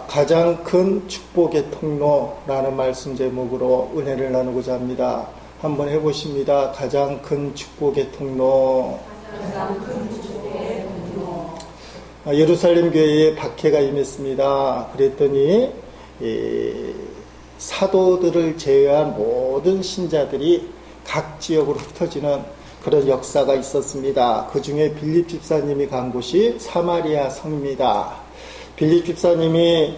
가장 큰 축복의 통로라는 말씀 제목으로 은혜를 나누고자 합니다. 한번 해보십니다. 가장 큰 축복의 통로. 예루살렘 교회에 박해가 임했습니다. 그랬더니 사도들을 제외한 모든 신자들이 각 지역으로 흩어지는 그런 역사가 있었습니다. 그 중에 빌립 집사님이 간 곳이 사마리아 성입니다. 빌립 집사님이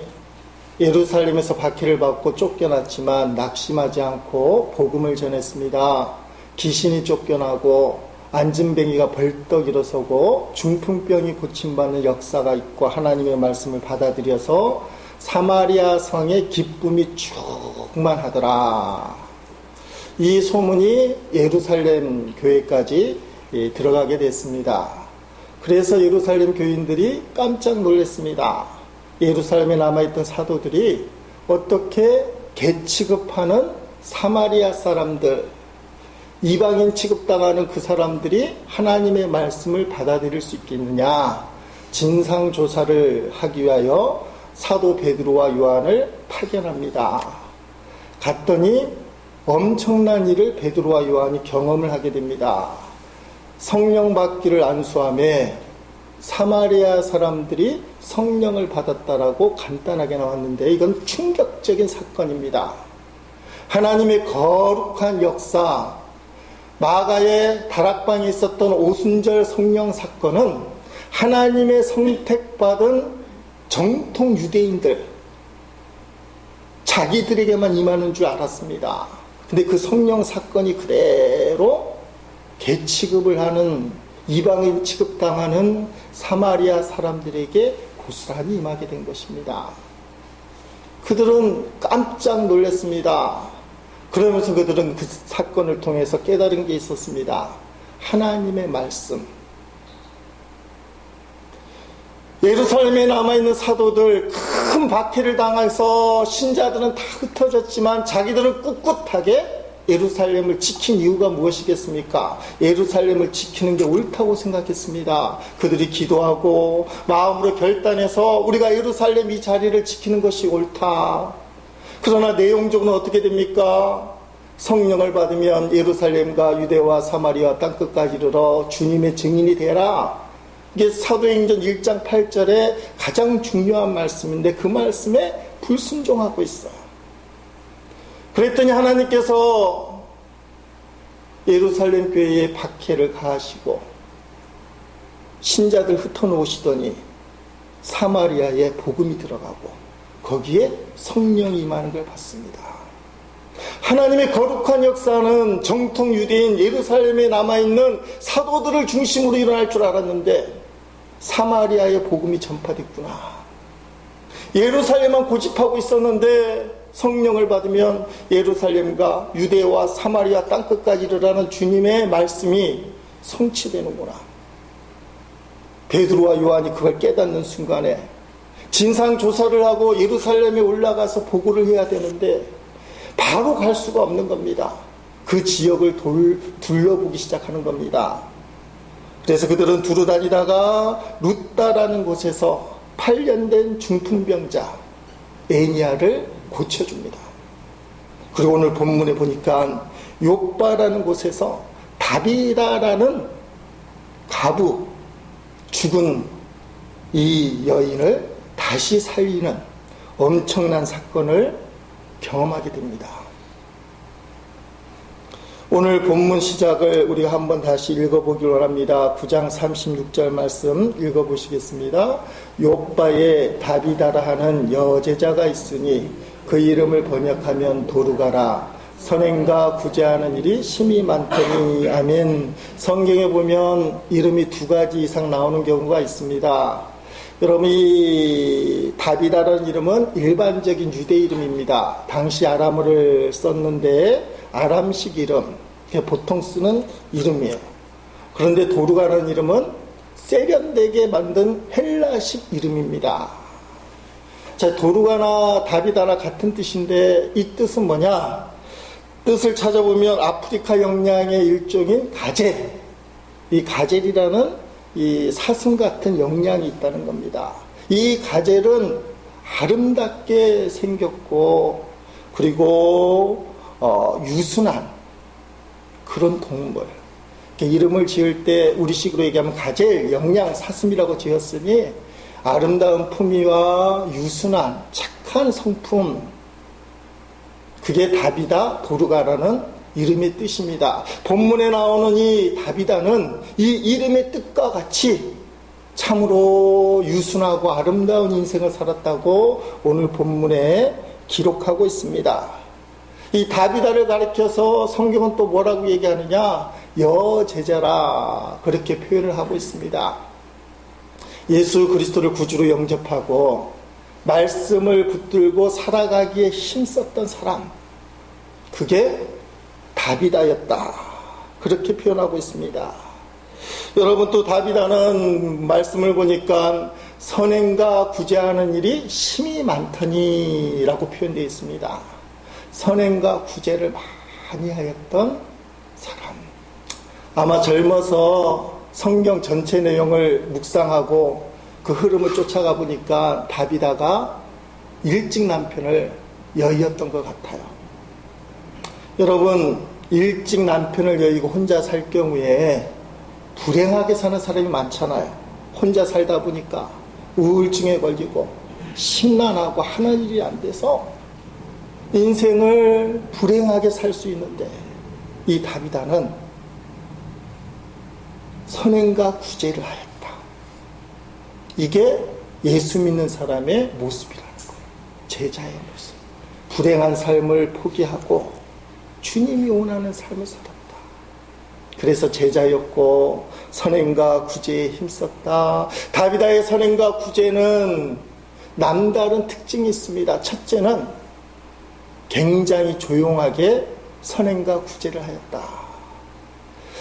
예루살렘에서 박해를 받고 쫓겨났지만 낙심하지 않고 복음을 전했습니다. 귀신이 쫓겨나고 안진뱅이가 벌떡 일어서고 중풍병이 고침받는 역사가 있고 하나님의 말씀을 받아들여서 사마리아 성에 기쁨이 충만하더라. 이 소문이 예루살렘 교회까지 들어가게 됐습니다. 그래서 예루살렘 교인들이 깜짝 놀랐습니다. 예루살렘에 남아있던 사도들이 어떻게 개취급하는 사마리아 사람들, 이방인 취급당하는 그 사람들이 하나님의 말씀을 받아들일 수 있겠느냐, 진상조사를 하기 위하여 사도 베드로와 요한을 파견합니다. 갔더니 엄청난 일을 베드로와 요한이 경험을 하게 됩니다. 성령 받기를 안수함에 사마리아 사람들이 성령을 받았다라고 간단하게 나왔는데 이건 충격적인 사건입니다. 하나님의 거룩한 역사, 마가의 다락방에 있었던 오순절 성령 사건은 하나님의 선택받은 정통 유대인들, 자기들에게만 임하는 줄 알았습니다. 근데 그 성령 사건이 그대로 개취급을 하는, 이방인 취급당하는 사마리아 사람들에게 고스란히 임하게 된 것입니다. 그들은 깜짝 놀랐습니다. 그러면서 그들은 그 사건을 통해서 깨달은 게 있었습니다. 하나님의 말씀. 예루살렘에 남아있는 사도들 큰 박해를 당해서 신자들은 다 흩어졌지만 자기들은 꿋꿋하게 예루살렘을 지킨 이유가 무엇이겠습니까? 예루살렘을 지키는 게 옳다고 생각했습니다. 그들이 기도하고 마음으로 결단해서 우리가 예루살렘 이 자리를 지키는 것이 옳다. 그러나 내용적으로 어떻게 됩니까? 성령을 받으면 예루살렘과 유대와 사마리아 땅끝까지 이르러 주님의 증인이 되라. 이게 사도행전 1장 8절에 가장 중요한 말씀인데 그 말씀에 불순종하고 있어요. 그랬더니 하나님께서 예루살렘 교회에 박해를 가하시고 신자들 흩어놓으시더니 사마리아에 복음이 들어가고 거기에 성령이 임하는 걸 봤습니다. 하나님의 거룩한 역사는 정통 유대인 예루살렘에 남아있는 사도들을 중심으로 일어날 줄 알았는데 사마리아의 복음이 전파됐구나. 예루살렘만 고집하고 있었는데 성령을 받으면 예루살렘과 유대와 사마리아 땅끝까지 이르라는 주님의 말씀이 성취되는구나. 베드로와 요한이 그걸 깨닫는 순간에 진상조사를 하고 예루살렘에 올라가서 보고를 해야 되는데 바로 갈 수가 없는 겁니다. 그 지역을 둘러보기 시작하는 겁니다. 그래서 그들은 두루 다니다가 루따라는 곳에서 8년 된 중풍병자 에니아를 고쳐줍니다. 그리고 오늘 본문에 보니까 욥바라는 곳에서 다비다라는 가부, 죽은 이 여인을 다시 살리는 엄청난 사건을 경험하게 됩니다. 오늘 본문 시작을 우리가 한번 다시 읽어보기를 원합니다. 9장 36절 말씀 읽어보시겠습니다. 욥바에 다비다라 하는 여제자가 있으니 그 이름을 번역하면 도루가라. 선행과 구제하는 일이 심히 많더니. 아멘. 성경에 보면 이름이 2가지 이상 나오는 경우가 있습니다. 여러분, 이 다비다라는 이름은 일반적인 유대 이름입니다. 당시 아람어를 썼는데 아람식 이름, 보통 쓰는 이름이에요. 그런데 도루가라는 이름은 세련되게 만든 헬라식 이름입니다. 자, 도루가나 다비다나 같은 뜻인데 이 뜻은 뭐냐? 뜻을 찾아보면 아프리카 영양의 일종인 가젤, 이 가젤이라는 이 사슴 같은 영양이 있다는 겁니다. 이 가젤은 아름답게 생겼고 그리고 유순한 그런 동물. 이름을 지을 때 우리식으로 얘기하면 가젤, 영양, 사슴이라고 지었으니 아름다운 품위와 유순한 착한 성품, 그게 다비다 도르가라는 이름의 뜻입니다. 본문에 나오는 이 다비다는 이 이름의 뜻과 같이 참으로 유순하고 아름다운 인생을 살았다고 오늘 본문에 기록하고 있습니다. 이 다비다를 가리켜서 성경은 또 뭐라고 얘기하느냐? 여제자라 그렇게 표현을 하고 있습니다. 예수 그리스도를 구주로 영접하고 말씀을 붙들고 살아가기에 힘썼던 사람, 그게 다비다였다 그렇게 표현하고 있습니다. 여러분, 또 다비다는 말씀을 보니까 선행과 구제하는 일이 심히 많더니 라고 표현되어 있습니다. 선행과 구제를 많이 하였던 사람. 아마 젊어서 성경 전체 내용을 묵상하고 그 흐름을 쫓아가 보니까 다비다가 일찍 남편을 여의었던 것 같아요. 여러분, 일찍 남편을 여의고 혼자 살 경우에 불행하게 사는 사람이 많잖아요. 혼자 살다 보니까 우울증에 걸리고 심란하고 하는 일이 안 돼서 인생을 불행하게 살 수 있는데, 이 다비다는 선행과 구제를 하였다. 이게 예수 믿는 사람의 모습이라는 거예요. 제자의 모습. 불행한 삶을 포기하고 주님이 원하는 삶을 살았다. 그래서 제자였고 선행과 구제에 힘썼다. 다비다의 선행과 구제는 남다른 특징이 있습니다. 첫째는 굉장히 조용하게 선행과 구제를 하였다.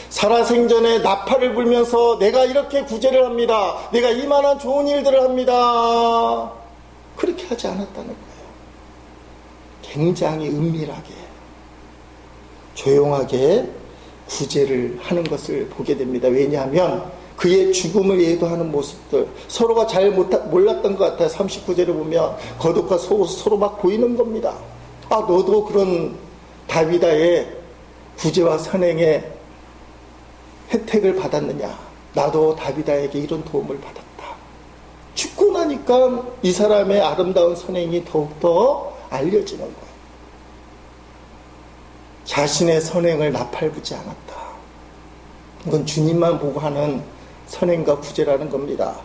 살아생전에 나팔을 불면서 내가 이렇게 구제를 합니다. 내가 이만한 좋은 일들을 합니다. 그렇게 하지 않았다는 거예요. 굉장히 은밀하게 조용하게 구제를 하는 것을 보게 됩니다. 왜냐하면 그의 죽음을 예도하는 모습들, 서로가 잘 몰랐던 것 같아요. 39절을 보면 겉옷과 속옷 서로 막 보이는 겁니다. 아, 너도 그런 다비다의 구제와 선행의 혜택을 받았느냐? 나도 다비다에게 이런 도움을 받았다. 죽고 나니까 이 사람의 아름다운 선행이 더욱더 알려지는 거예요. 자신의 선행을 나팔부지 않았다. 이건 주님만 보고 하는 선행과 구제라는 겁니다.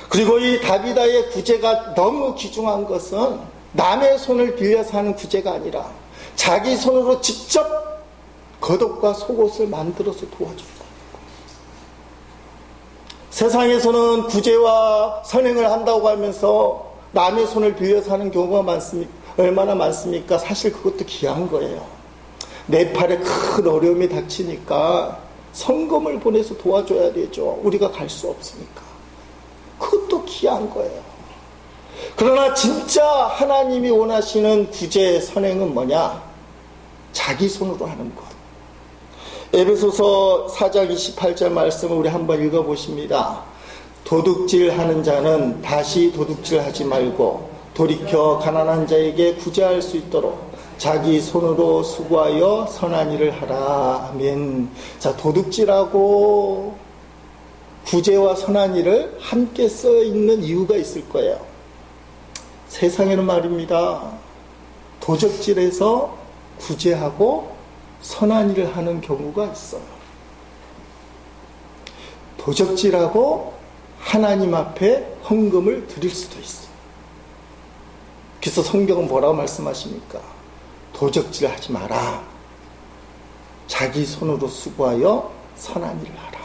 그리고 이 다비다의 구제가 너무 귀중한 것은 남의 손을 빌려서 하는 구제가 아니라 자기 손으로 직접 겉옷과 속옷을 만들어서 도와준다. 세상에서는 구제와 선행을 한다고 하면서 남의 손을 빌려서 하는 경우가 얼마나 많습니까? 사실 그것도 귀한 거예요. 내 팔에 큰 어려움이 닥치니까 성금을 보내서 도와줘야 되죠. 우리가 갈 수 없으니까. 그것도 귀한 거예요. 그러나 진짜 하나님이 원하시는 구제, 선행은 뭐냐? 자기 손으로 하는 것. 에베소서 4장 28절 말씀을 우리 한번 읽어보십니다. 도둑질하는 자는 다시 도둑질하지 말고 돌이켜 가난한 자에게 구제할 수 있도록 자기 손으로 수고하여 선한 일을 하라. 아멘. 자, 도둑질하고 구제와 선한 일을 함께 써 있는 이유가 있을 거예요. 세상에는 말입니다, 도적질해서 구제하고 선한 일을 하는 경우가 있어요. 도적질하고 하나님 앞에 헌금을 드릴 수도 있어요. 그래서 성경은 뭐라고 말씀하십니까? 도적질 하지 마라. 자기 손으로 수고하여 선한 일을 하라.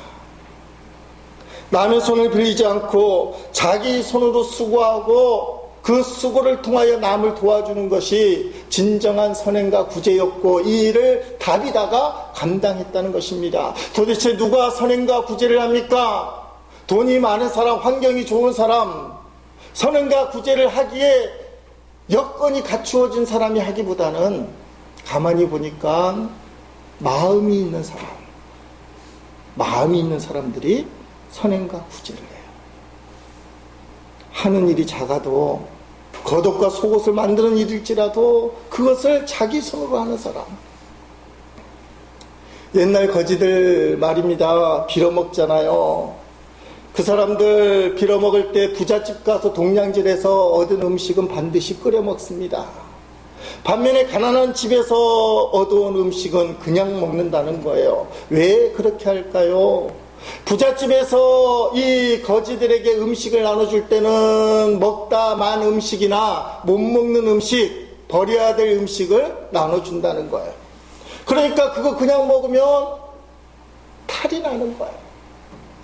남의 손을 빌리지 않고 자기 손으로 수고하고 그 수고를 통하여 남을 도와주는 것이 진정한 선행과 구제였고, 이 일을 다비다가 감당했다는 것입니다. 도대체 누가 선행과 구제를 합니까? 돈이 많은 사람, 환경이 좋은 사람, 선행과 구제를 하기에 여건이 갖추어진 사람이 하기보다는 가만히 보니까 마음이 있는 사람, 마음이 있는 사람들이 선행과 구제를 해요. 하는 일이 작아도 겉옷과 속옷을 만드는 일일지라도 그것을 자기 손으로 하는 사람. 옛날 거지들 말입니다. 빌어먹잖아요. 그 사람들 빌어먹을 때 부잣집 가서 동냥질해서 얻은 음식은 반드시 끓여 먹습니다. 반면에 가난한 집에서 얻어온 음식은 그냥 먹는다는 거예요. 왜 그렇게 할까요? 부잣집에서 이 거지들에게 음식을 나눠줄 때는 먹다 만 음식이나 못 먹는 음식, 버려야 될 음식을 나눠준다는 거예요. 그러니까 그거 그냥 먹으면 탈이 나는 거예요.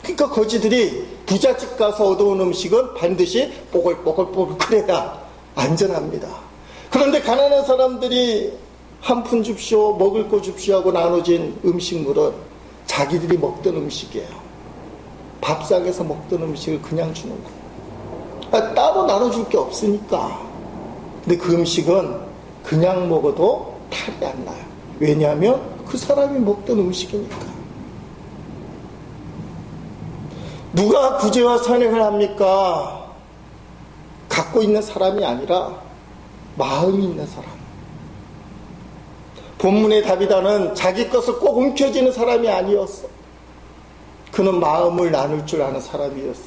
그러니까 거지들이 부잣집 가서 얻어온 음식은 반드시 뽀글뽀글 그래야 안전합니다. 그런데 가난한 사람들이 한 푼 줍시오, 먹을 거 줍시오 하고 나눠진 음식물은 자기들이 먹던 음식이에요. 밥상에서 먹던 음식을 그냥 주는 거예요. 따로 나눠줄 게 없으니까. 근데 그 음식은 그냥 먹어도 탈이 안 나요. 왜냐하면 그 사람이 먹던 음식이니까. 누가 구제와 선행을 합니까? 갖고 있는 사람이 아니라 마음이 있는 사람. 본문의 다비다는 자기 것을 꼭 움켜쥐는 사람이 아니었어. 그는 마음을 나눌 줄 아는 사람이었어.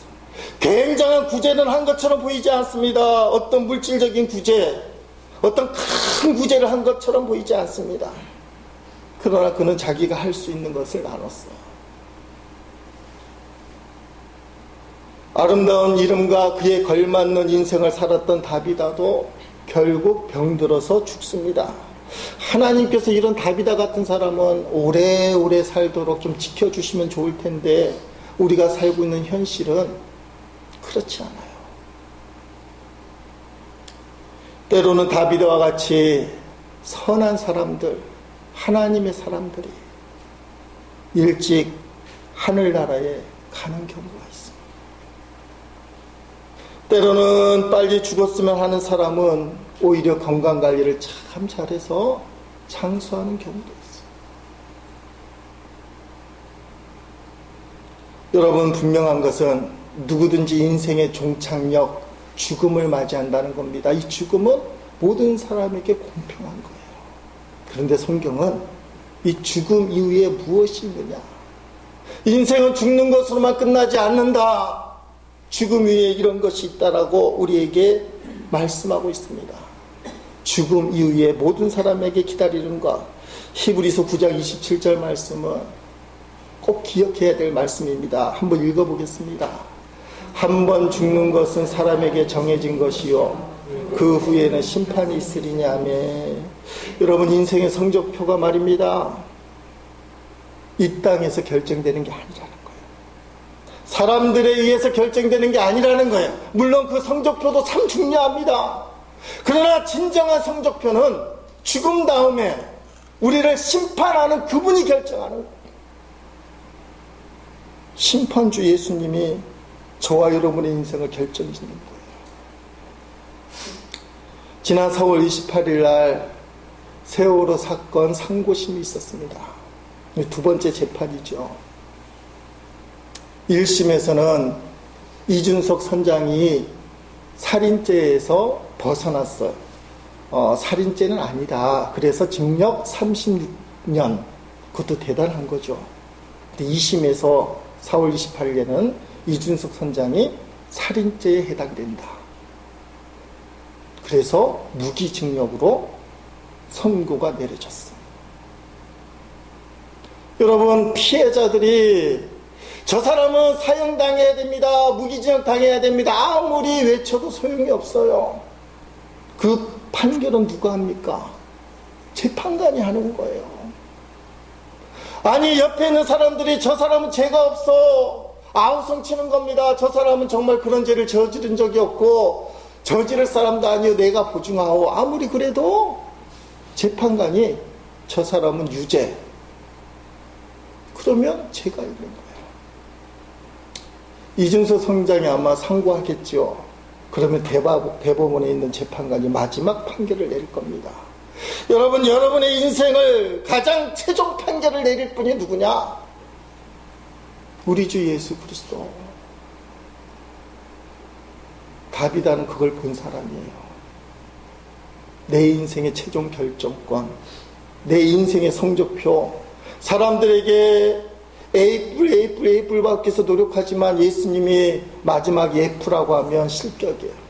굉장한 구제는 한 것처럼 보이지 않습니다. 어떤 물질적인 구제, 어떤 큰 구제를 한 것처럼 보이지 않습니다. 그러나 그는 자기가 할 수 있는 것을 나눴어. 아름다운 이름과 그에 걸맞는 인생을 살았던 다비다도 결국 병들어서 죽습니다. 하나님께서 이런 다비다 같은 사람은 오래오래 살도록 좀 지켜주시면 좋을 텐데 우리가 살고 있는 현실은 그렇지 않아요. 때로는 다비다와 같이 선한 사람들, 하나님의 사람들이 일찍 하늘나라에 가는 경우가 있습니다. 때로는 빨리 죽었으면 하는 사람은 오히려 건강관리를 참 잘해서 장수하는 경우도 있어요. 여러분, 분명한 것은 누구든지 인생의 종착역, 죽음을 맞이한다는 겁니다. 이 죽음은 모든 사람에게 공평한 거예요. 그런데 성경은 이 죽음 이후에 무엇이 있느냐? 인생은 죽는 것으로만 끝나지 않는다. 죽음 위에 이런 것이 있다라고 우리에게 말씀하고 있습니다. 죽음 이후에 모든 사람에게 기다리는 것. 히브리서 9장 27절 말씀은 꼭 기억해야 될 말씀입니다. 한번 읽어보겠습니다. 한 번 죽는 것은 사람에게 정해진 것이요 그 후에는 심판이 있으리냐며. 여러분, 인생의 성적표가 말입니다. 이 땅에서 결정되는 게 아니라는 거예요. 사람들에 의해서 결정되는 게 아니라는 거예요. 물론 그 성적표도 참 중요합니다. 그러나 진정한 성적표는 죽음 다음에 우리를 심판하는 그분이 결정하는 거예요. 심판주 예수님이 저와 여러분의 인생을 결정짓는 거예요. 지난 4월 28일 날 세월호 사건 상고심이 있었습니다. 두 번째 재판이죠. 1심에서는 이준석 선장이 살인죄에서 벗어났어요. 살인죄는 아니다. 그래서 징역 36년. 그것도 대단한 거죠. 근데 2심에서 4월 28일에는 이준석 선장이 살인죄에 해당된다. 그래서 무기징역으로 선고가 내려졌어요. 여러분, 피해자들이 저 사람은 사형당해야 됩니다. 무기징역 당해야 됩니다. 아무리 외쳐도 소용이 없어요. 그 판결은 누가 합니까? 재판관이 하는 거예요. 아니, 옆에 있는 사람들이 저 사람은 죄가 없어. 아우성 치는 겁니다. 저 사람은 정말 그런 죄를 저지른 적이 없고 저지를 사람도 아니요 내가 보증하오. 아무리 그래도 재판관이 저 사람은 유죄. 그러면 죄가 있는 거예요. 이준석 선장이 아마 상고하겠죠. 그러면 대법원에 있는 재판관이 마지막 판결을 내릴 겁니다. 여러분, 여러분의 인생을 가장 최종 판결을 내릴 분이 누구냐? 우리 주 예수 그리스도. 다비다는 그걸 본 사람이에요. 내 인생의 최종 결정권, 내 인생의 성적표, 사람들에게 A뿔 받기 위해서 노력하지만 예수님이 마지막 F라고 하면 실격이에요.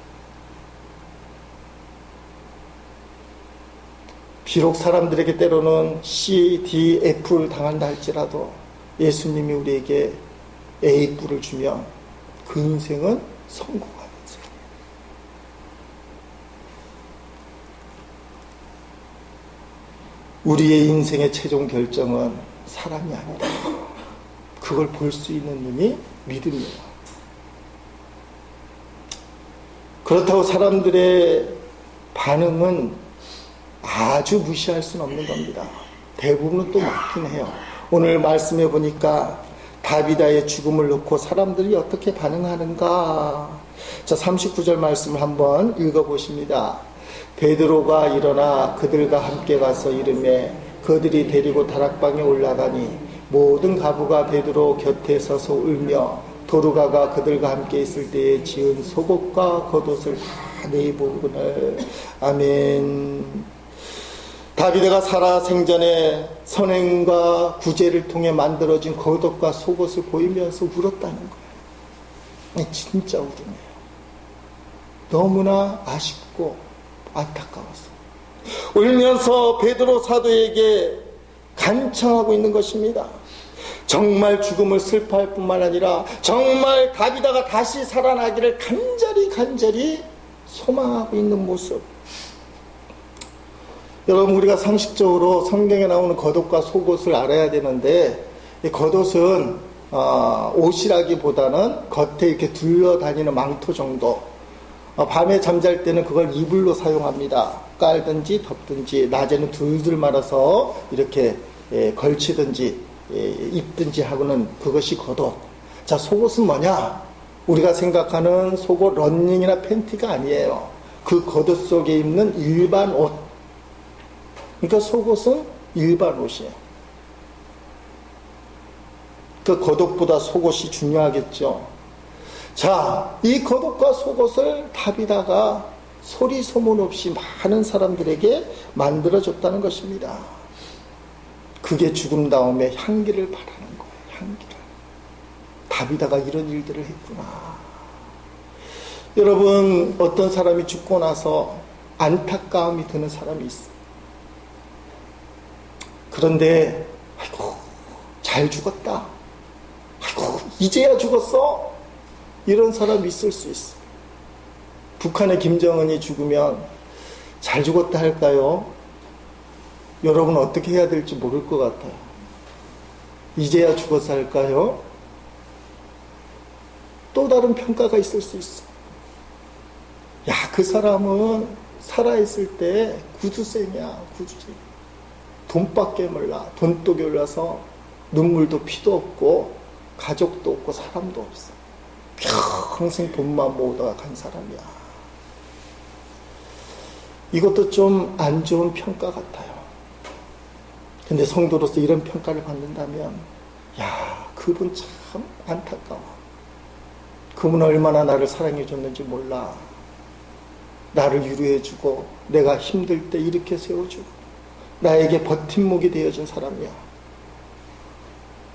비록 사람들에게 때로는 C, D, F를 당한다 할지라도 예수님이 우리에게 A뿔을 주면 그 인생은 성공하는 인생이에요. 우리의 인생의 최종 결정은 사람이 아니다. 그걸 볼 수 있는 눈이 믿음이에요. 그렇다고 사람들의 반응은 아주 무시할 수는 없는 겁니다. 대부분은 또 맞긴 해요. 오늘 말씀해 보니까 다비다의 죽음을 놓고 사람들이 어떻게 반응하는가. 자, 39절 말씀을 한번 읽어보십니다. 베드로가 일어나 그들과 함께 가서 이르매 그들이 데리고 다락방에 올라가니 모든 가부가 베드로 곁에 서서 울며 도르가가 그들과 함께 있을 때에 지은 속옷과 겉옷을 다 내입으거늘. 아멘. 다비드가 살아 생전에 선행과 구제를 통해 만들어진 겉옷과 속옷을 보이면서 울었다는 거예요. 진짜 울음이에요. 너무나 아쉽고 안타까워서 울면서 베드로 사도에게 간청하고 있는 것입니다. 정말 죽음을 슬퍼할 뿐만 아니라 정말 다비다가 다시 살아나기를 간절히 소망하고 있는 모습. 여러분, 우리가 상식적으로 성경에 나오는 겉옷과 속옷을 알아야 되는데, 이 겉옷은 옷이라기보다는 겉에 이렇게 둘러다니는 망토 정도. 밤에 잠잘 때는 그걸 이불로 사용합니다. 깔든지 덮든지, 낮에는 둘둘 말아서 이렇게 걸치든지 입든지 하고는 그것이 겉옷. 자, 속옷은 뭐냐? 우리가 생각하는 속옷 런닝이나 팬티가 아니에요. 그 겉옷 속에 입는 일반 옷. 그러니까 속옷은 일반 옷이에요. 그 겉옷보다 속옷이 중요하겠죠. 자, 이 겉옷과 속옷을 다비다가 소리 소문 없이 많은 사람들에게 만들어줬다는 것입니다. 그게 죽음 다음에 향기를 바라는 거예요. 향기를. 다비다가 이런 일들을 했구나. 여러분, 어떤 사람이 죽고 나서 안타까움이 드는 사람이 있어요. 그런데 아이고 잘 죽었다. 아이고 이제야 죽었어. 이런 사람이 있을 수 있어요. 북한의 김정은이 죽으면 잘 죽었다 할까요? 여러분 어떻게 해야 될지 모를 것 같아요. 이제야 죽었어 할까요? 또 다른 평가가 있을 수 있어. 야, 그 사람은 살아있을 때 구두쇠냐, 구두쇠. 돈밖에 몰라. 돈독이 올라서 눈물도 피도 없고 가족도 없고 사람도 없어. 평생 돈만 모으다가 간 사람이야. 이것도 좀 안 좋은 평가 같아요. 근데 성도로서 이런 평가를 받는다면, 야, 그분 참 안타까워. 그분 얼마나 나를 사랑해줬는지 몰라. 나를 위로해주고 내가 힘들 때 이렇게 세워주고 나에게 버팀목이 되어준 사람이야.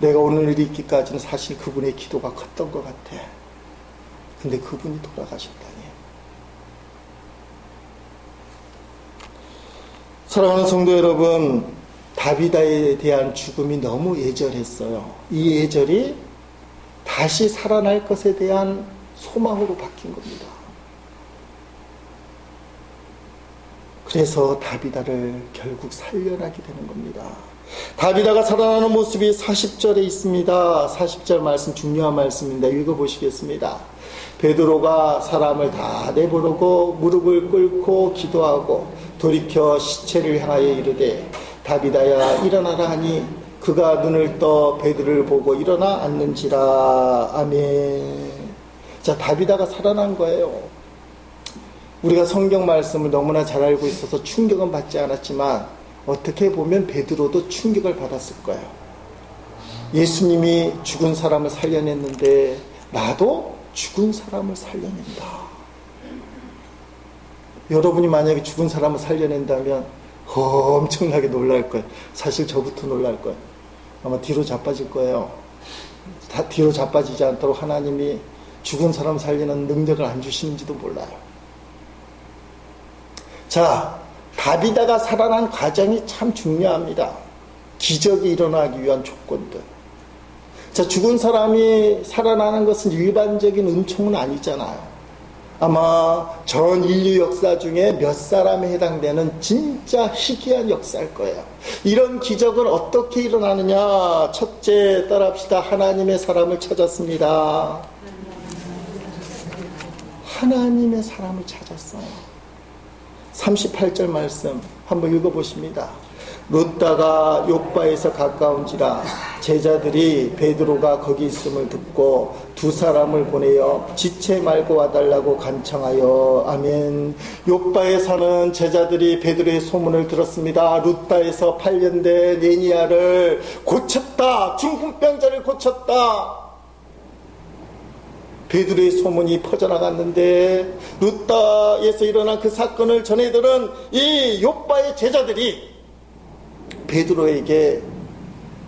내가 오늘 있기까지는 사실 그분의 기도가 컸던 것 같아. 근데 그분이 돌아가셨다니. 사랑하는 성도 여러분, 다비다에 대한 죽음이 너무 애절했어요. 이 애절이 다시 살아날 것에 대한 소망으로 바뀐 겁니다. 그래서 다비다를 결국 살려나게 되는 겁니다. 다비다가 살아나는 모습이 40절에 있습니다. 40절 말씀 중요한 말씀인데 읽어보시겠습니다. 베드로가 사람을 다 내부르고 무릎을 꿇고 기도하고 돌이켜 시체를 향하여 이르되 다비다야 일어나라 하니 그가 눈을 떠 베드로를 보고 일어나 앉는지라. 아멘. 자, 다비다가 살아난 거예요. 우리가 성경 말씀을 너무나 잘 알고 있어서 충격은 받지 않았지만 어떻게 보면 베드로도 충격을 받았을 거예요. 예수님이 죽은 사람을 살려냈는데 나도 죽은 사람을 살려낸다. 여러분이 만약에 죽은 사람을 살려낸다면 엄청나게 놀랄 거예요. 사실 저부터 놀랄 거예요. 아마 뒤로 자빠질 거예요. 다 뒤로 자빠지지 않도록 하나님이 죽은 사람 살리는 능력을 안 주시는지도 몰라요. 자, 다비다가 살아난 과정이 참 중요합니다. 기적이 일어나기 위한 조건들. 자, 죽은 사람이 살아나는 것은 일반적인 은총은 아니잖아요. 아마 전 인류 역사 중에 몇 사람에 해당되는 진짜 희귀한 역사일 거예요. 이런 기적은 어떻게 일어나느냐? 첫째, 따라합시다. 하나님의 사람을 찾았습니다. 하나님의 사람을 찾았어요. 38절 말씀 한번 읽어보십니다. 룻다가 욥바에서 가까운지라 제자들이 베드로가 거기 있음을 듣고 두 사람을 보내어 지체 말고 와달라고 간청하여. 아멘. 욥바에 사는 제자들이 베드로의 소문을 들었습니다. 룻다에서 8년 된 에니야를 고쳤다. 중풍병자를 고쳤다. 베드로의 소문이 퍼져나갔는데 룻다에서 일어난 그 사건을 전해들은 이 욥바의 제자들이 베드로에게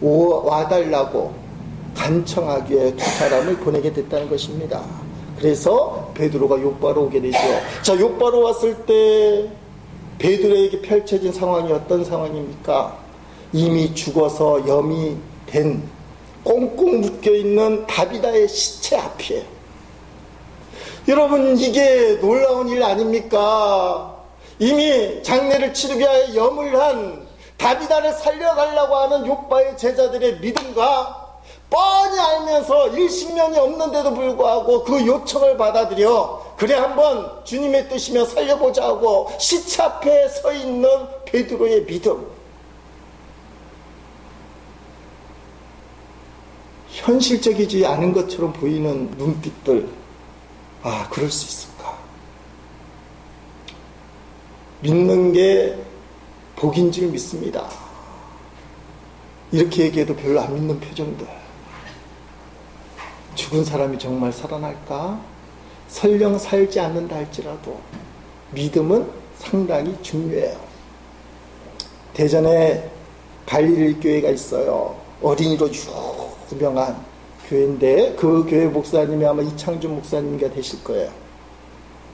와달라고 간청하기 위해 두 사람을 보내게 됐다는 것입니다. 그래서 베드로가 욥바로 오게 되죠. 자, 욥바로 왔을 때 베드로에게 펼쳐진 상황이 어떤 상황입니까? 이미 죽어서 염이 된 꽁꽁 묶여있는 다비다의 시체 앞이에요. 여러분, 이게 놀라운 일 아닙니까? 이미 장례를 치르기 위해 염을 한 다비다를 살려달라고 하는 욥바의 제자들의 믿음과 뻔히 알면서 일식면이 없는데도 불구하고 그 요청을 받아들여 그래 한번 주님의 뜻이며 살려보자 하고 시체 앞에 서 있는 베드로의 믿음. 현실적이지 않은 것처럼 보이는 눈빛들. 아, 그럴 수 있을까? 믿는 게 복인 줄 믿습니다. 이렇게 얘기해도 별로 안 믿는 표정들. 죽은 사람이 정말 살아날까? 설령 살지 않는다 할지라도 믿음은 상당히 중요해요. 대전에 갈릴리 교회가 있어요. 어린이로 유명한 교회인데 그 교회 목사님이 아마 이창준 목사님가 되실 거예요.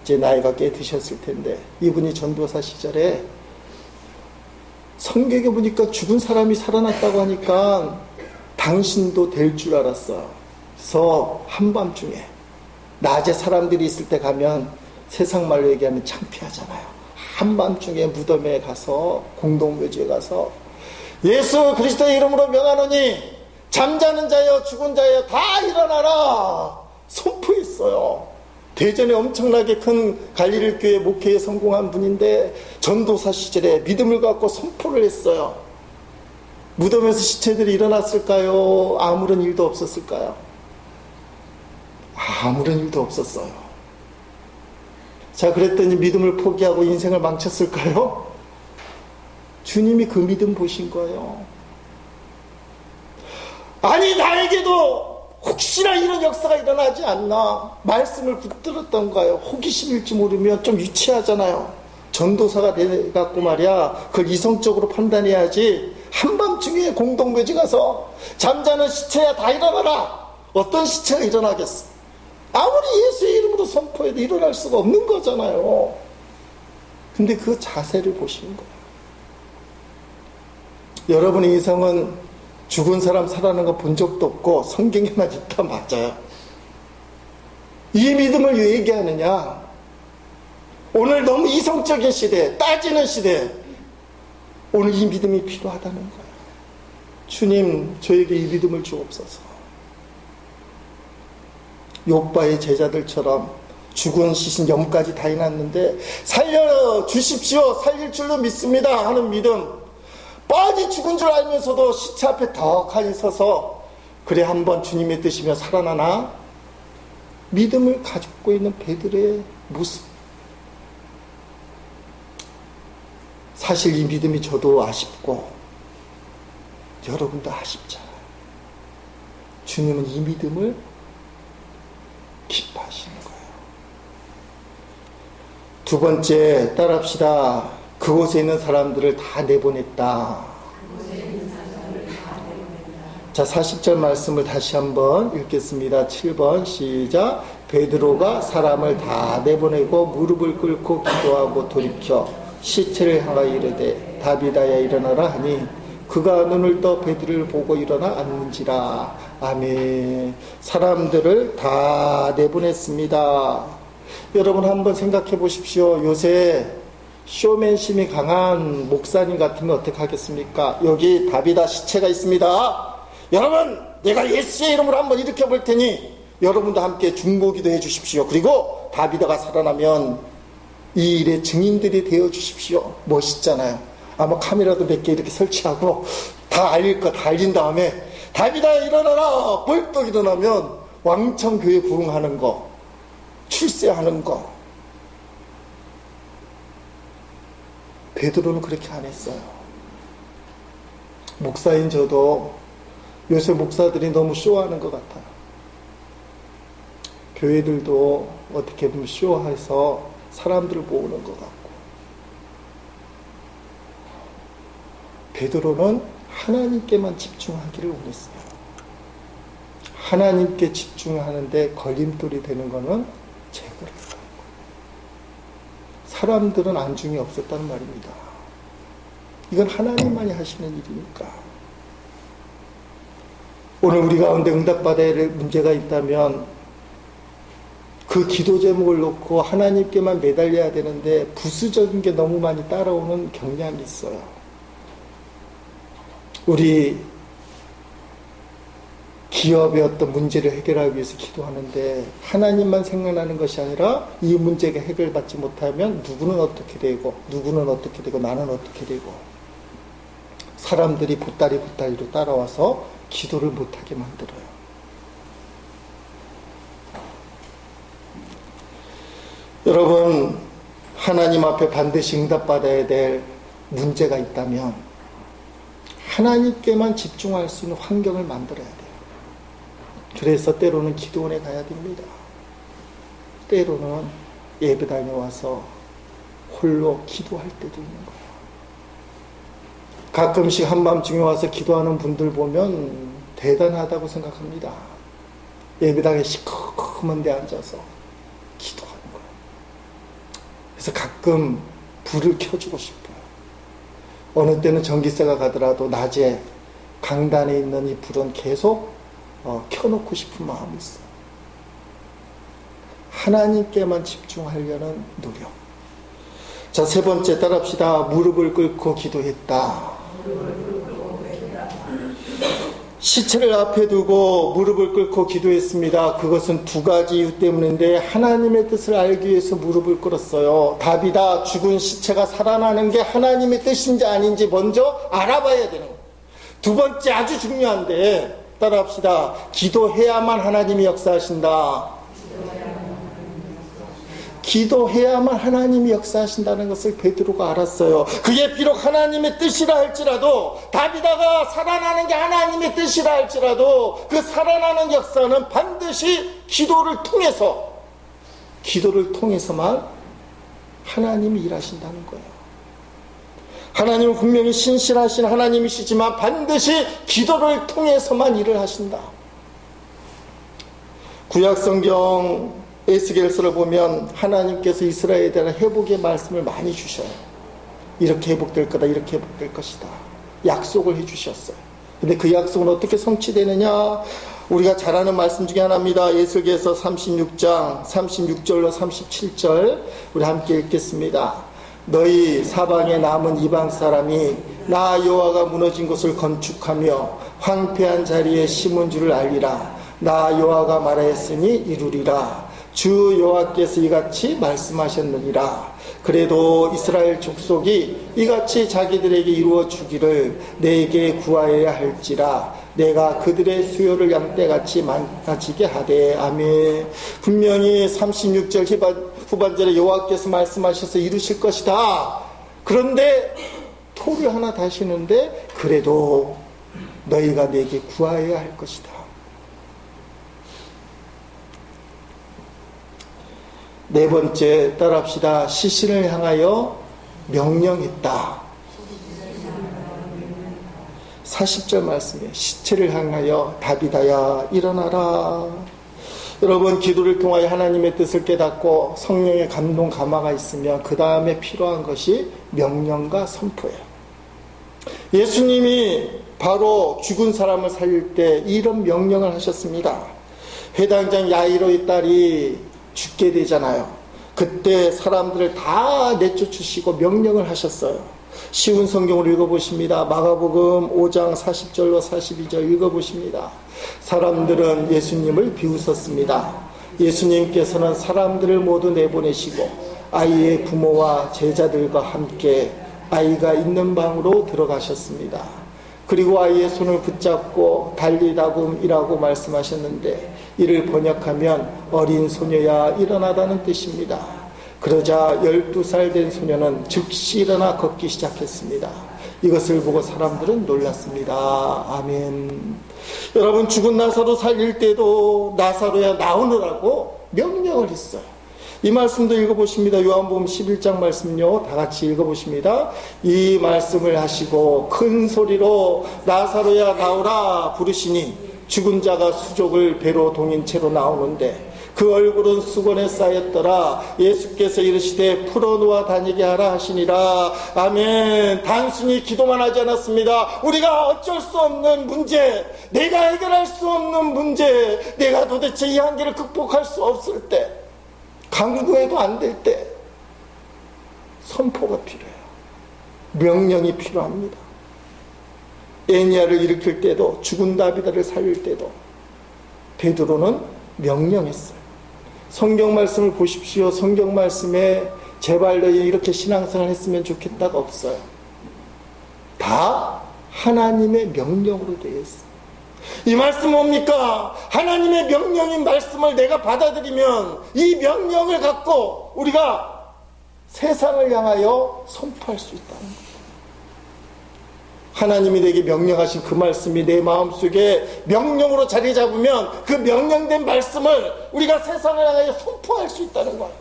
이제 나이가 꽤 드셨을 텐데 이분이 전도사 시절에 성경에 보니까 죽은 사람이 살아났다고 하니까 당신도 될 줄 알았어요. 그래서 한밤중에 낮에 사람들이 있을 때 가면 세상 말로 얘기하면 창피하잖아요. 한밤중에 무덤에 가서 공동묘지에 가서 예수 그리스도의 이름으로 명하노니 잠자는 자여 죽은 자여 다 일어나라 선포했어요. 대전에 엄청나게 큰 갈릴리 교회 목회에 성공한 분인데 전도사 시절에 믿음을 갖고 선포를 했어요. 무덤에서 시체들이 일어났을까요? 아무런 일도 없었을까요? 아무런 일도 없었어요. 자, 그랬더니 믿음을 포기하고 인생을 망쳤을까요? 주님이 그 믿음 보신 거예요. 아니, 나에게도 혹시나 이런 역사가 일어나지 않나 말씀을 붙들었던가요? 호기심일지 모르면 좀 유치하잖아요. 전도사가 돼갖고 말이야 그걸 이성적으로 판단해야지. 한밤중에 공동묘지 가서 잠자는 시체야 다 일어나라. 어떤 시체가 일어나겠어? 아무리 예수의 이름으로 선포해도 일어날 수가 없는 거잖아요. 근데 그 자세를 보시는 거예요. 여러분의 이성은 죽은 사람 살아나는 거 본 적도 없고 성경에만 있다 맞아요. 이 믿음을 왜 얘기하느냐? 오늘 너무 이성적인 시대, 따지는 시대, 오늘 이 믿음이 필요하다는 거예요. 주님, 저에게 이 믿음을 주옵소서. 욥바의 제자들처럼 죽은 시신 염까지 다 해놨는데 살려주십시오, 살릴 줄로 믿습니다 하는 믿음. 뻔히 죽은 줄 알면서도 시체 앞에 덕하니 서서 그래 한번 주님의 뜻이며 살아나나? 믿음을 가지고 있는 베드로의 모습. 사실 이 믿음이 저도 아쉽고 여러분도 아쉽잖아요. 주님은 이 믿음을 기뻐하시는 거예요. 두 번째 따라합시다. 그곳에 있는 사람들을 다 내보냈다. 자, 40절 말씀을 다시 한번 읽겠습니다. 7번 시작. 베드로가 사람을 다 내보내고 무릎을 꿇고 기도하고 돌이켜 시체를 향하여 이르되 다비다야 일어나라 하니 그가 눈을 떠 베드로를 보고 일어나 앉는지라. 아멘. 사람들을 다 내보냈습니다. 여러분 한번 생각해 보십시오. 요새 쇼맨심이 강한 목사님 같으면 어떻게 하겠습니까? 여기 다비다 시체가 있습니다. 여러분, 내가 예수의 이름으로 한번 일으켜 볼 테니 여러분도 함께 중보기도 해 주십시오. 그리고 다비다가 살아나면 이 일의 증인들이 되어 주십시오. 멋있잖아요. 아마 카메라도 몇 개 이렇게 설치하고 다 알릴 거 다 알린 다음에 다비다 일어나라! 벌떡 일어나면 왕창교회 부흥하는 거, 출세하는 거. 베드로는 그렇게 안 했어요. 목사인 저도 요새 목사들이 너무 쇼하는 것 같아요. 교회들도 어떻게 보면 쇼해서 사람들을 모으는 것 같고. 베드로는 하나님께만 집중하기를 원했어요. 하나님께 집중하는데 걸림돌이 되는 것은 제거를 했어요. 사람들은 안중이 없었다는 말입니다. 이건 하나님만이 하시는 일이니까. 오늘 우리 가운데 응답받아야 할 문제가 있다면 그 기도 제목을 놓고 하나님께만 매달려야 되는데 부수적인 게 너무 많이 따라오는 경향이 있어요. 우리 기업의 어떤 문제를 해결하기 위해서 기도하는데 하나님만 생각나는 것이 아니라 이 문제가 해결받지 못하면 누구는 어떻게 되고 누구는 어떻게 되고 나는 어떻게 되고 사람들이 보따리로 따라와서 기도를 못하게 만들어요. 여러분, 하나님 앞에 반드시 응답받아야 될 문제가 있다면 하나님께만 집중할 수 있는 환경을 만들어야 돼요. 그래서 때로는 기도원에 가야 됩니다. 때로는 예배당에 와서 홀로 기도할 때도 있는 거예요. 가끔씩 한밤중에 와서 기도하는 분들 보면 대단하다고 생각합니다. 예배당에 시커먼 데 앉아서 기도하는 거예요. 그래서 가끔 불을 켜주고 싶어요. 어느 때는 전기세가 가더라도 낮에 강단에 있는 이 불은 계속 켜놓고 싶은 마음이 있어요. 하나님께만 집중하려는 노력. 자, 세 번째 따라합시다. 무릎을 꿇고 기도했다. 시체를 앞에 두고 무릎을 꿇고 기도했습니다. 그것은 두 가지 이유 때문인데 하나님의 뜻을 알기 위해서 무릎을 꿇었어요. 다비다 죽은 시체가 살아나는 게 하나님의 뜻인지 아닌지 먼저 알아봐야 되는 거예요. 두 번째 아주 중요한데 따라합시다. 기도해야만 하나님이 역사하신다. 기도해야만 하나님이 역사하신다는 것을 베드로가 알았어요. 그게 비록 하나님의 뜻이라 할지라도 다비다가 살아나는 게 하나님의 뜻이라 할지라도 그 살아나는 역사는 반드시 기도를 통해서만 하나님이 일하신다는 거예요. 하나님은 분명히 신실하신 하나님이시지만 반드시 기도를 통해서만 일을 하신다. 구약성경 에스겔서를 보면 하나님께서 이스라엘에 대한 회복의 말씀을 많이 주셔요. 이렇게 회복될 거다, 이렇게 회복될 것이다. 약속을 해주셨어요. 근데 그 약속은 어떻게 성취되느냐? 우리가 잘 아는 말씀 중에 하나입니다. 에스겔서 36장 36절로 37절 우리 함께 읽겠습니다. 너희 사방에 남은 이방 사람이 나 여호와가 무너진 곳을 건축하며 황폐한 자리에 심은 줄을 알리라. 나 여호와가 말하였으니 이루리라. 주 여호와께서 이같이 말씀하셨느니라. 그래도 이스라엘 족속이 이같이 자기들에게 이루어 주기를 내게 구하여야 할지라. 내가 그들의 수요를 양떼같이 많아지게 하되. 아멘. 분명히 36절 후반절에 여호와께서 말씀하셔서 이루실 것이다. 그런데 토를 하나 다시는데 그래도 너희가 내게 구하여야 할 것이다. 네 번째 따라합시다. 시신을 향하여 명령했다. 40절 말씀이에요. 시체를 향하여 다비다야 일어나라. 여러분, 기도를 통하여 하나님의 뜻을 깨닫고 성령의 감동 감화가 있으면 그 다음에 필요한 것이 명령과 선포예요. 예수님이 바로 죽은 사람을 살릴 때 이런 명령을 하셨습니다. 회당장 야이로의 딸이 죽게 되잖아요. 그때 사람들을 다 내쫓으시고 명령을 하셨어요. 쉬운 성경을 읽어보십니다. 마가복음 5장 40절로 42절 읽어보십니다. 사람들은 예수님을 비웃었습니다. 예수님께서는 사람들을 모두 내보내시고 아이의 부모와 제자들과 함께 아이가 있는 방으로 들어가셨습니다. 그리고 아이의 손을 붙잡고 달리다금이라고 말씀하셨는데 이를 번역하면 어린 소녀야 일어나다는 뜻입니다. 그러자 12살 된 소녀는 즉시 일어나 걷기 시작했습니다. 이것을 보고 사람들은 놀랐습니다. 아멘. 여러분, 죽은 나사로 살릴 때도 나사로야 나오느라고 명령을 했어요. 이 말씀도 읽어보십니다. 요한복음 11장 말씀요. 다 같이 읽어보십니다. 이 말씀을 하시고 큰 소리로 나사로야 나오라 부르시니 죽은 자가 수족을 배로 동인 채로 나오는데 그 얼굴은 수건에 쌓였더라. 예수께서 이르시되 풀어놓아 다니게 하라 하시니라. 아멘. 단순히 기도만 하지 않았습니다. 우리가 어쩔 수 없는 문제, 내가 해결할 수 없는 문제, 내가 도대체 이 한계를 극복할 수 없을 때, 강구해도 안 될 때 선포가 필요해요. 명령이 필요합니다. 애니야를 일으킬 때도, 죽은 다비다를 살릴 때도 베드로는 명령했어요. 성경 말씀을 보십시오. 성경 말씀에 제발 너희 이렇게 신앙생활 했으면 좋겠다가 없어요. 다 하나님의 명령으로 되어 있어요. 이 말씀 뭡니까? 하나님의 명령인 말씀을 내가 받아들이면 이 명령을 갖고 우리가 세상을 향하여 선포할 수 있다는 거예요. 하나님이 내게 명령하신 그 말씀이 내 마음속에 명령으로 자리 잡으면 그 명령된 말씀을 우리가 세상을 향하여 선포할 수 있다는 거예요.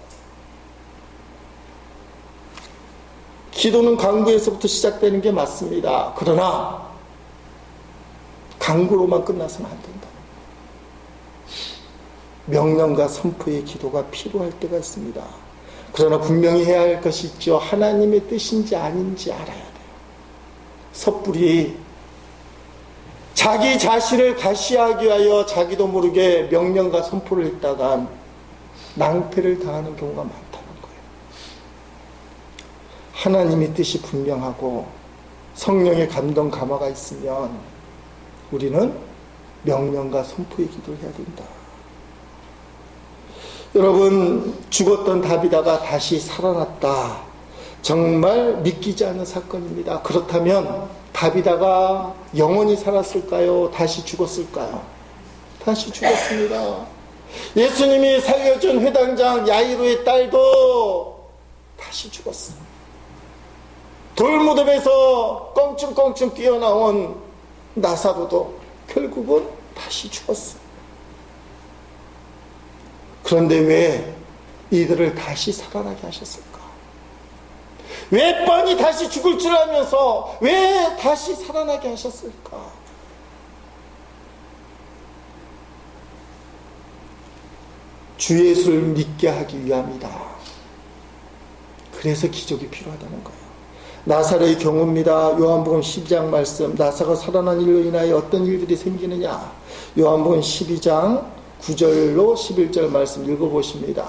기도는 간구에서부터 시작되는 게 맞습니다. 그러나 간구로만 끝나서는 안 된다. 명령과 선포의 기도가 필요할 때가 있습니다. 그러나 분명히 해야 할 것이 있죠. 하나님의 뜻인지 아닌지 알아야 돼요. 섣불리 자기 자신을 가시하기 위하여 자기도 모르게 명령과 선포를 했다간 낭패를 당하는 경우가 많다는 거예요. 하나님의 뜻이 분명하고 성령의 감동 감화가 있으면 우리는 명령과 선포의 기도를 해야 된다. 여러분, 죽었던 다비다가 다시 살아났다. 정말 믿기지 않는 사건입니다. 그렇다면 다비다가 영원히 살았을까요? 다시 죽었을까요? 다시 죽었습니다. 예수님이 살려준 회당장 야이로의 딸도 다시 죽었어요. 돌무덤에서 껑충껑충 뛰어나온 나사로도 결국은 다시 죽었어요. 그런데 왜 이들을 다시 살아나게 하셨을까? 왜 뻔히 다시 죽을 줄 알면서 왜 다시 살아나게 하셨을까? 주 예수를 믿게 하기 위함이다. 그래서 기적이 필요하다는 거예요. 나사로의 경우입니다. 요한복음 12장 말씀, 나사가 살아난 일로 인하여 어떤 일들이 생기느냐. 요한복음 12장 9절로 11절 말씀 읽어보십니다.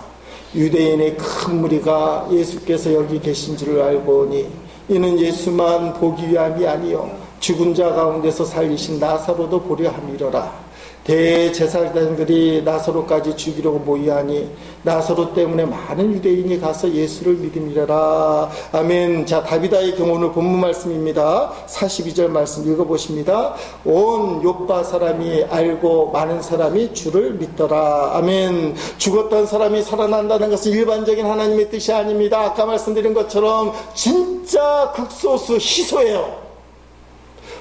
유대인의 큰 무리가 예수께서 여기 계신 줄을 알고 오니 이는 예수만 보기 위함이 아니요 죽은 자 가운데서 살리신 나사로도 보려 함이로라. 대제사장들이 나사로까지 죽이려고 모이하니 나사로 때문에 많은 유대인이 가서 예수를 믿음이라. 아멘. 자, 다비다의 경우 오늘 본문 말씀입니다. 42절 말씀 읽어보십니다. 온 요빠 사람이 알고 많은 사람이 주를 믿더라. 아멘. 죽었던 사람이 살아난다는 것은 일반적인 하나님의 뜻이 아닙니다. 아까 말씀드린 것처럼 진짜 극소수 희소예요.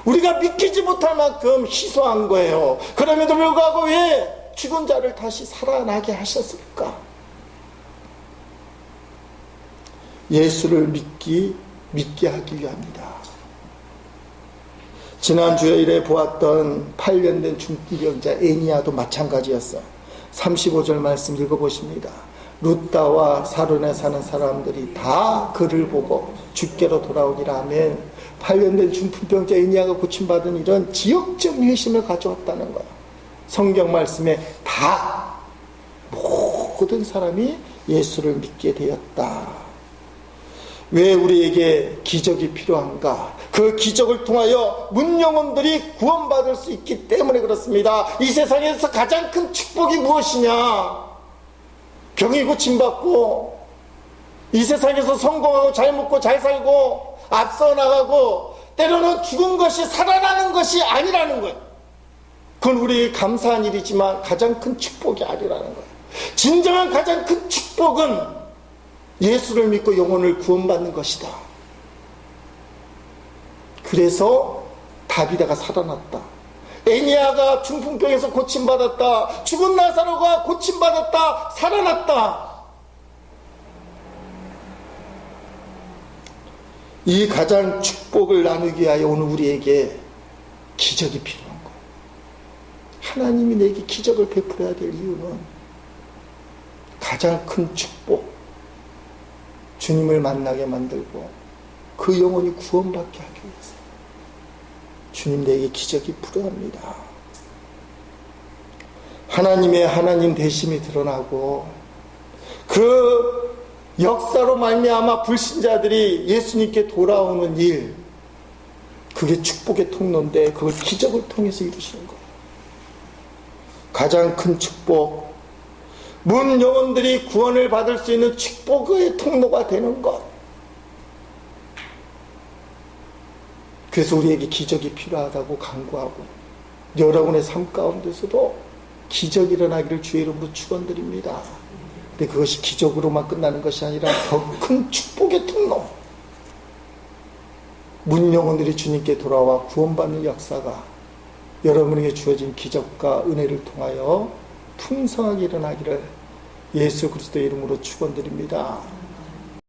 우리가 믿기지 못할 만큼 희소한 거예요. 그럼에도 불구하고 왜 죽은 자를 다시 살아나게 하셨을까? 예수를 믿게 하기 위함이다. 지난주에 일에 보았던 8년 된 중풍병자 애니야도 마찬가지였어. 35절 말씀 읽어보십니다. 루다와 사론에 사는 사람들이 다 그를 보고 주께로 돌아오니라 하면 8년 된 중풍병자 애니야가 고침받은 일은 지역적 회심을 가져왔다는 거야. 성경 말씀에 다 모든 사람이 예수를 믿게 되었다. 왜 우리에게 기적이 필요한가? 그 기적을 통하여 문영혼들이 구원받을 수 있기 때문에 그렇습니다. 이 세상에서 가장 큰 축복이 무엇이냐? 병이 고침받고 이 세상에서 성공하고 잘 먹고 잘 살고 앞서 나가고 때로는 죽은 것이 살아나는 것이 아니라는 거예요. 그건 우리에게 감사한 일이지만 가장 큰 축복이 아니라는 거예요. 진정한 가장 큰 축복은 예수를 믿고 영혼을 구원받는 것이다. 그래서 다비데가 살아났다. 애니야가 중풍병에서 고침받았다. 죽은 나사로가 고침받았다. 살아났다. 이 가장 축복을 나누기 위하여 오늘 우리에게 기적이 필요한 거예요. 하나님이 내게 기적을 베풀어야 될 이유는 가장 큰 축복, 주님을 만나게 만들고 그 영혼이 구원받게 하기 위해서 주님 내게 기적이 필요합니다. 하나님의 하나님 되심이 드러나고 그 역사로 말미암아 불신자들이 예수님께 돌아오는 일, 그게 축복의 통로인데 그걸 기적을 통해서 이루시는 거예요. 가장 큰 축복, 문 영혼들이 구원을 받을 수 있는 축복의 통로가 되는 것. 그래서 우리에게 기적이 필요하다고 간구하고 여러분의 삶 가운데서도 기적이 일어나기를 주의 이름으로 축원드립니다. 근데 그것이 기적으로만 끝나는 것이 아니라 더 큰 축복의 통로, 문 영혼들이 주님께 돌아와 구원받는 역사가 여러분에게 주어진 기적과 은혜를 통하여 풍성하게 일어나기를 예수 그리스도의 이름으로 축원드립니다.